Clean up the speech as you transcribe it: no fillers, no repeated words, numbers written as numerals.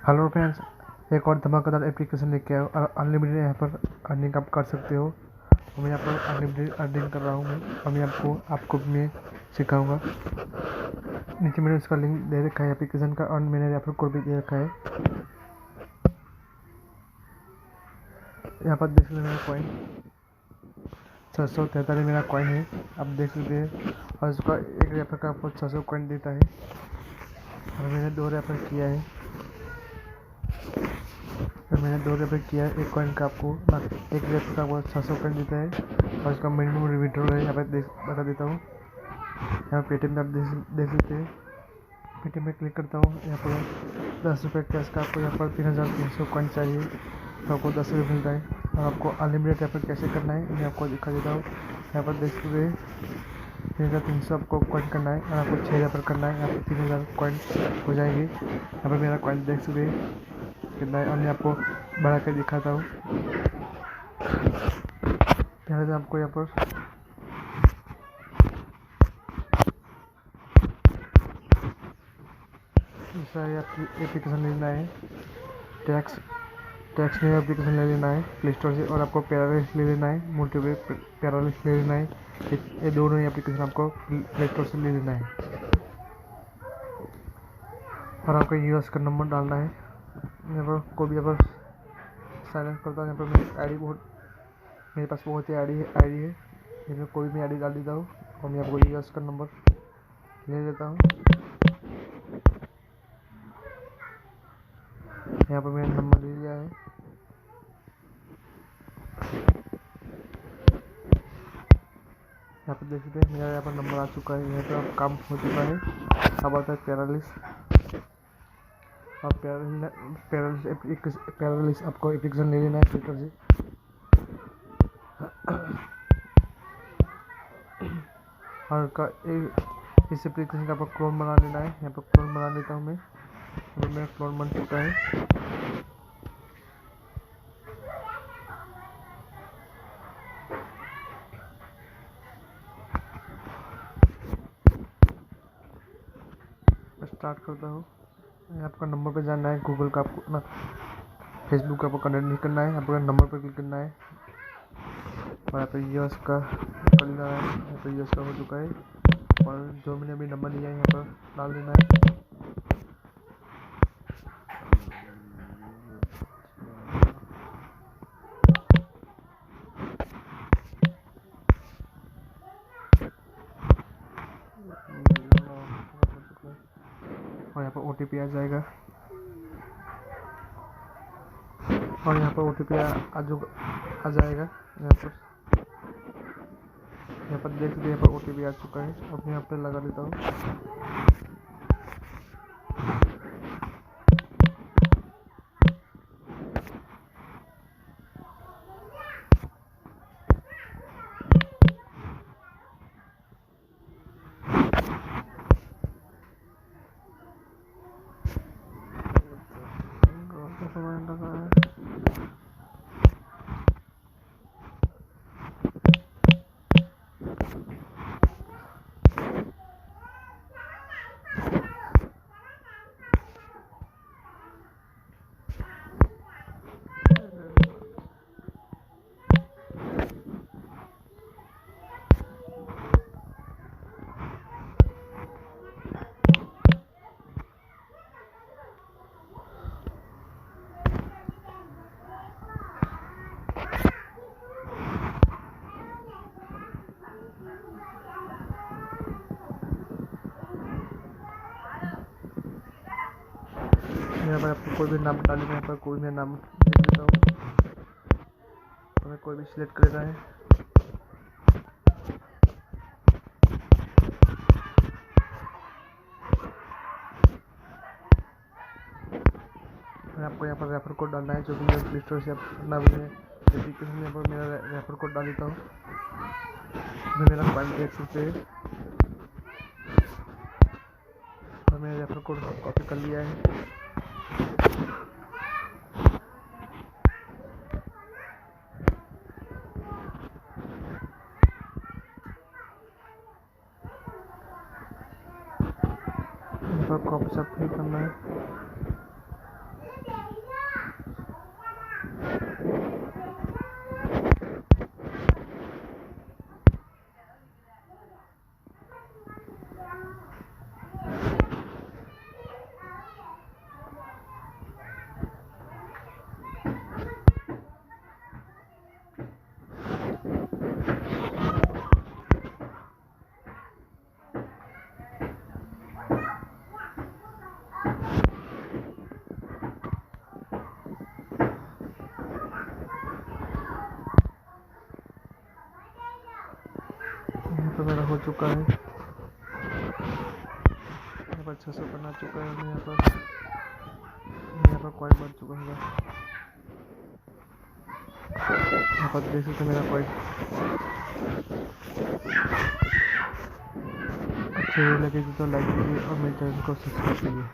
Hello friends, एक और धमाकेदार एप्लीकेशन लेके आया और अनलिमिटेड यहाँ पर अर्निंग आप कर सकते हो। और मैं यहाँ पर अनलिमिटेड अर्निंग कर रहा हूँ मैं, और मैं आपको मैं सिखाऊंगा। नीचे मैंने उसका लिंक दे रखा है एप्लीकेशन का, और मैंने यहाँ पर कोड भी दे रखा है। यहाँ पर देख सकते मेरा कॉइन 643 मेरा कॉइन है, आप देख सकते हैं। और उसका एक रेफर का आपको 600 कॉइन देता है, और मैंने 2 रेफर किया है। एक कॉइन का आपको एक रेफर का आपको 600 कॉइन देता है, और उसका मिनिमम विड्रॉल है यहाँ पर बता देता हूँ। यहाँ पेटीएम में आप देख सकते हैं। पेटीएम में क्लिक करता हूँ, यहाँ पर 10 रुपये कैश का आपको यहाँ पर 3300 कॉइन चाहिए, तो आपको 10 रुपये मिलता है। और आपको अनलिमिटेड रेफर कैसे करना है मैं आपको दिखा देता हूँ। यहाँ पर देख सकते हैं 3300 आपको कॉइन करना है, और आपको 6 रेफर करना है, यहाँ पर 3000 कॉइन हो जाएंगे। यहाँ पर मेरा कॉइन देख सकते हैं कितना है, और मैं आपको बढ़ा के दिखाता हूँ। पहले तो आपको यहाँ पर दूसरा एप्लीकेशन लेना है, टैक्स में एप्लीकेशन ले लेना है प्ले स्टोर से, और आपको पैरालिस ले लेना है, मोटिवे पैरालिस ले लेना है। ये दोनों ही एप्लीकेशन आपको प्ले स्टोर से ले लेना है, और आपको यूएस का नंबर डालना है। यहाँ पर कोई भी यहाँ पर साइलेंस करता हूँ। यहाँ पर मेरे पास बहुत ही आई डी है, इसमें कोई भी आई डी डाल देता हूँ, और मैं आपको यूएस का नंबर ले लेता हूँ। यहाँ पर मैंने नंबर ले लिया है। यहाँ पर देख सकते हैं मेरा यहाँ पर नंबर आ चुका है। यहाँ पर अब काम हो चुका है। अब आता है पैरालिस। अब पैरालिस आपको एप्लीकेशन ले लेना है फिल्टर से, और इस एप्लीकेशन का आपको क्लोन बना लेना है। यहाँ पर क्लोन बना लेता हूँ मैं, अभी मेरा क्लोन बन चुका है। स्टार्ट करता हूँ। आपका नंबर पे जाना है, गूगल का आपको ना फेसबुक का आपको कनेक्ट नहीं करना है, आपको नंबर पर क्लिक करना है, और यहाँ पर यूएस का कर लेना है। यहाँ पर यूएस का हो चुका है, और जो मैंने अभी नंबर लिया है यहाँ पर डाल देना है। और यहाँ पर ओटीपी आ जाएगा, और यहाँ पर ओटीपी आ जाएगा। यहाँ पर देख सकते यहाँ पर ओटीपी आ चुका है। अब मैं यहाँ पर लगा देता हूँ। यहाँ पर आपको कोई भी नाम डालेंगे, यहाँ पर कोई भी नाम दे देता हूँ, हमें कोई भी सिलेक्ट कर लेना है। आपको यहाँ पर रेफर कोड डालना है, जो भी मैं प्ले स्टोर से अपना भी एप्लीकेशन यहाँ पर मेरा रेफर कोड डाल देता हूँ। मेरा फाइल देख सकते हैं, और मैंने रेफर कोड कॉपी कर लिया है। कॉपी सब फिल करना है। चुका है, यहाँ पर 600 करना चुका है, यहाँ पर कॉइन बढ़ चुका है। यहाँ पर देख सकते मेरा कॉइन। अच्छे लगे तो लाइक कीजिए और मेरे चैनल को सब्सक्राइब कीजिए।